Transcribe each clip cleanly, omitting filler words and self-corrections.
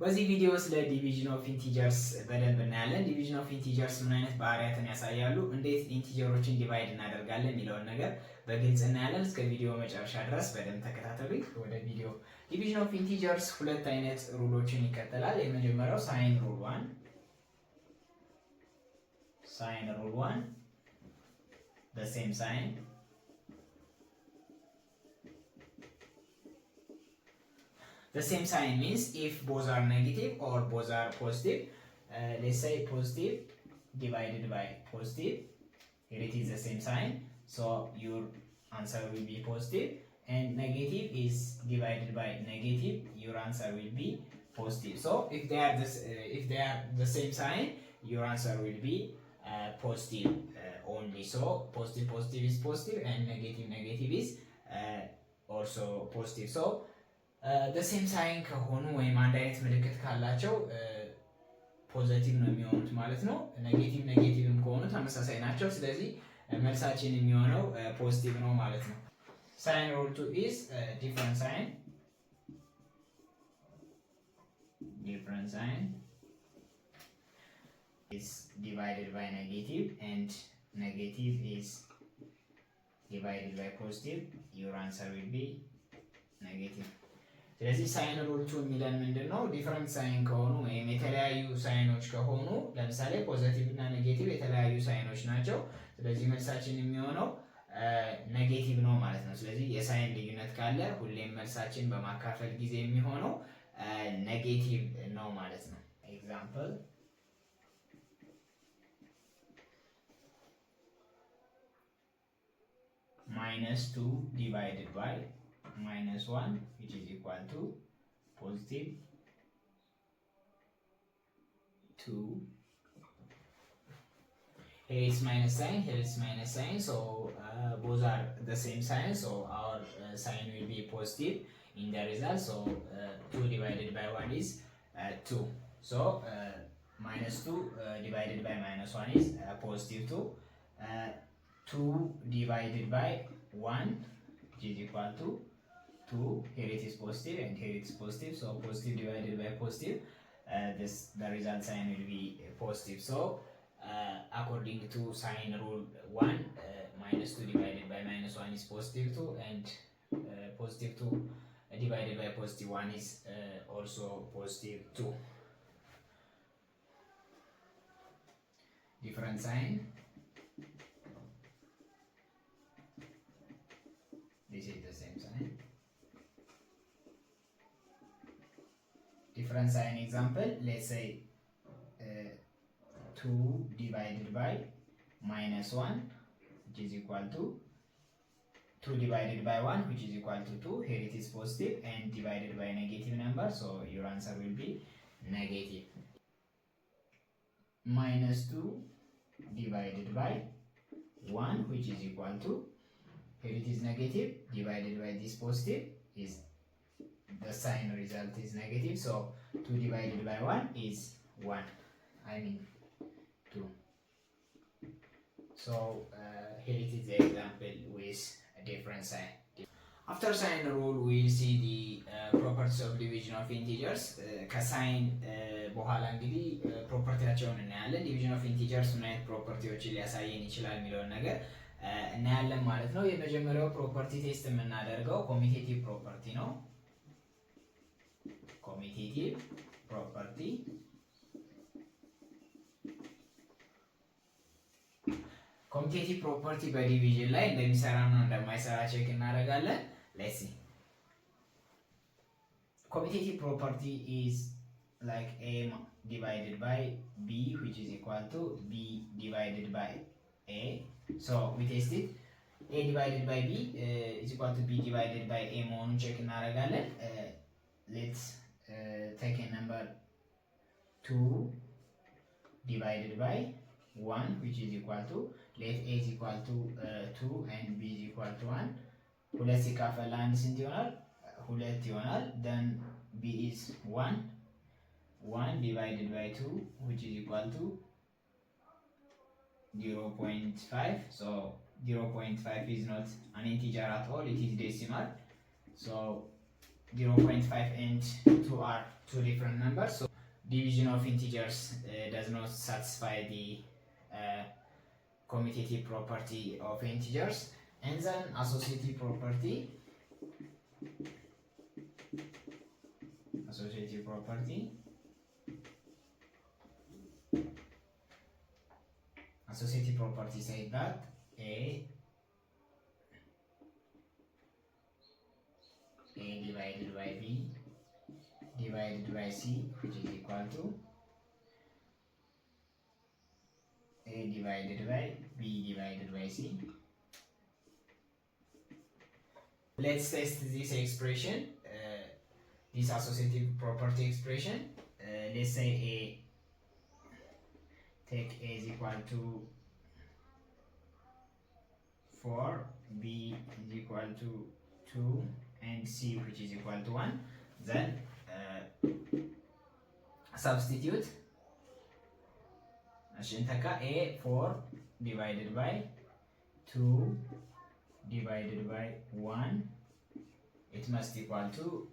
በዚህ ቪዲዮ ስለ ዲቪዥን ኦፍ ኢንቲጀርስ በደንብ እናያለን። ዲቪዥን ኦፍ ኢንቲጀርስ ምን አይነት ባህሪያትን ያሳያሉ፣ እንዴት ኢንቲጀሮችን ዲቫይድ እናደርጋለን የሚለውን ነገር በግልጽ እናያለን። እስከ ቪዲዮ መጨረሻ ድረስ በደንብ ተከታተሉ። ወደ ቪዲዮ። ዲቪዥን ኦፍ ኢንቲጀርስ ሁለት አይነት ሩሎችን ይከተላል። የመጀመሪያው ሳይን ሩል 1 ሳይን ሩል 1 the same sign The same sign means if both are negative or both are positive. Let's say positive divided by positive. Here it is the same sign, so your answer will be positive. And negative is divided by negative. Your answer will be positive. So if they are the same sign, your answer will be positive only. So positive is positive, and negative is also positive. So the same sign ከሆኑ ወይም አንድ አይነት ምልክት ካላቸው ፖዚቲቭ ነው የሚሆኑት ማለት ነው። ኔጌቲቭም ከሆኑ ተመሳሳይ ናቸው። ስለዚህ መልሳችን የሚሆነው ፖዚቲቭ ነው ማለት ነው። ሳይን ሩል 2 is different sign is divided by negative and negative is divided by positive. Your answer will be negative. ስለዚህ ሳይን ሩል 2 የሚለን ምንድነው? ዲፈረንት ሳይን ከሆኑ ወይም የተለያዩ ሳይኖች ከሆኑ ለምሳሌ ፖዚቲቭ እና ኔጌቲቭ የተለያዩ ሳይኖች ናቸው። ስለዚህ መልሳችን የሚሆነው ኔጌቲቭ ነው ማለት ነው። ስለዚህ የሳይን ልዩነት ካለ ሁሌም መልሳችን በማካፈል ጊዜ የሚሆነው ኔጌቲቭ ነው ማለት ነው። ኤግዛምፕል -2 divided by -1 which is equal to positive 2. Here is minus sign, here is minus sign, so both are the same sign, so our sign will be positive in the result. So 2 divided by 1 is 2. So -2 divided by -1 is positive 2. 2 divided by 1 which is equal to 2. Here it is positive and here it is positive, so positive divided by positive, the result sign will be positive. So according to sign rule 1, -2 divided by -1 is positive 2, and positive 2 divided by positive 1 is also positive 2. Different sign. This is the same sign. Different sign example, let's say 2 divided by -1 which is equal to 2 divided by 1 which is equal to 2. Here it is positive and divided by negative number, so your answer will be negative. -2 divided by 1 which is equal to, here it is negative, divided by this positive is the sign result is negative, so 2 divided by 1 is 1, I mean 2. So here it is the example with a different sign. After sign rule we will see the properties of division of integers. ከሳይን በኋላ እንግዲህ ፕሮፐርቲያቸውን እናያለን። ዲቪዥን ኦፍ ኢንቲጀርስ ምን አይነት ፕሮፐርቲዎችን ሊያሳየን ይችላል የሚለውን ነገር እናያለን ማለት ነው። የመጀመሪያው ፕሮፐርቲ ቴስት የምናደርገው ኮሚቴቲቭ ፕሮፐርቲ ነው። ኮሚቴቲቭ ፕሮፐርቲ ኮሚቴቲቭ ፕሮፐርቲ በዲቪዥን ላይ እንደሚሰራና እንደማይሰራ ቼክ እናደርጋለን። ሌትስ ሲ ኮሚቴቲቭ ፕሮፐርቲ ኢዝ like a divided by b which is equal to b divided by a. So we test it. A divided by b is equal to b divided by a መሆኑን ቼክ እናደርጋለን። Let's take a number 2 divided by 1 which is equal to, let a is equal to 2 and b is equal to 1. ሁለት ሲካፈል አንድ ስንት ይሆናል? ሁለት ይሆናል። Then b is 1 divided by 2 which is equal to 0.5. So 0.5 is not an integer at all, it is decimal. So 0.5 and 2 2 are two different numbers, so division of integers does not satisfy the commutative property of integers. And then associative property. Associative property says that A divided by B divided by C, which is equal to A divided by B divided by C. Let's test this expression, this associative property expression. Let's say A, take A is equal to 4, B is equal to 2, and C, which is equal to 1. Then substitute A 4 divided by 2 divided by 1, it must equal to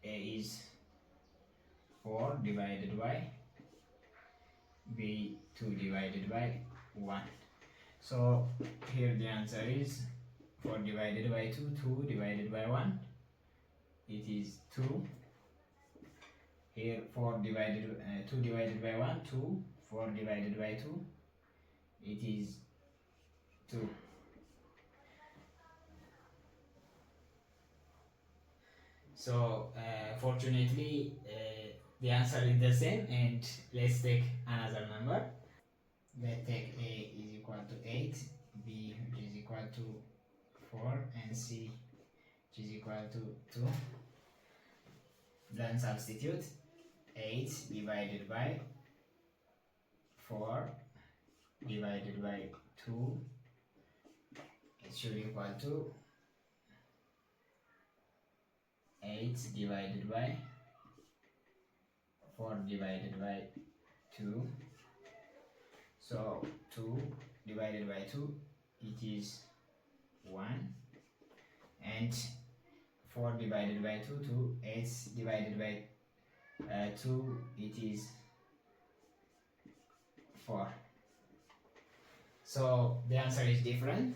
A is 4 divided by B 2 divided by 1. So here the answer is 4 divided by 2, 2 divided by 1, it is 2. Here 4 divided 2 divided by 1, 2, 4 divided by 2, it is 2. So fortunately the answer is the same, and let's take another number. Let's take A is equal to 8, B which is equal to 4, and C which is equal to 2. Then substitute 8 divided by 4 divided by 2, it should equal to 8 divided by 4 divided by 2. So 2 divided by 2, it is 1, and 4 divided by 2, 2, 8 divided by 2, it is 4. So the answer is different.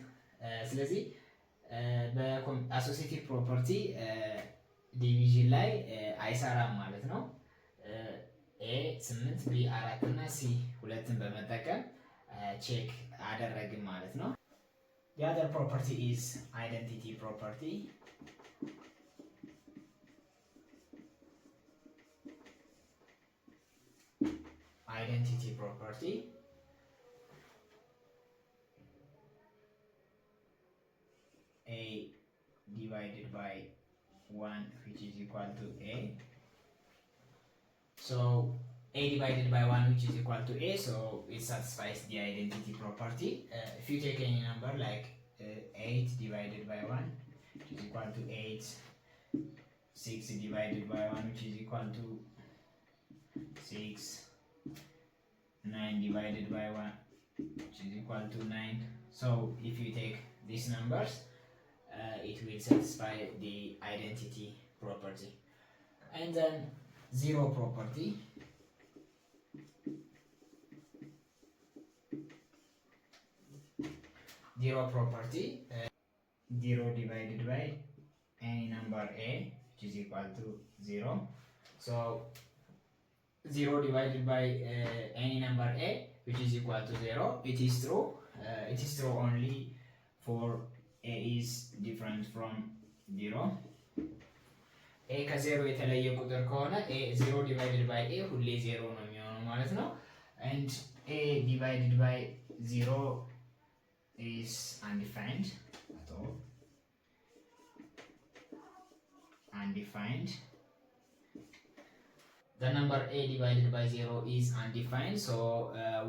ስለዚህ በአሶሲቲቭ ፕሮፐርቲ ዲቪዥን ላይ አይሰራም ማለት ነው። ኤ 8 ቢ 4 እና ሲ 2ን በመጠቀም ቼክ አደረግን ማለት ነው። The other property is identity property. Identity property. A divided by 1 which is equal to A. So A divided by 1 which is equal to A, so it satisfies the identity property. If you take any number like 8 divided by 1 which is equal to 8, 6 divided by 1 which is equal to 6, 9 divided by 1 which is equal to 9. So if you take these numbers, it will satisfy the identity property. And then zero property. Zero property. 0 divided by any number A which is equal to 0. So 0 divided by any number A which is equal to 0. It is true. It is true only for A is different from 0. A ከ0 የተለየ ቁጥር ከሆነ A 0 divided by A ሁሌ 0 ነው የሚሆነው ማለት ነው። And A divided by 0 is undefined at all. Undefined. The number A divided by 0 is undefined, so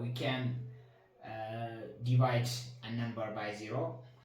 we can divide a number by 0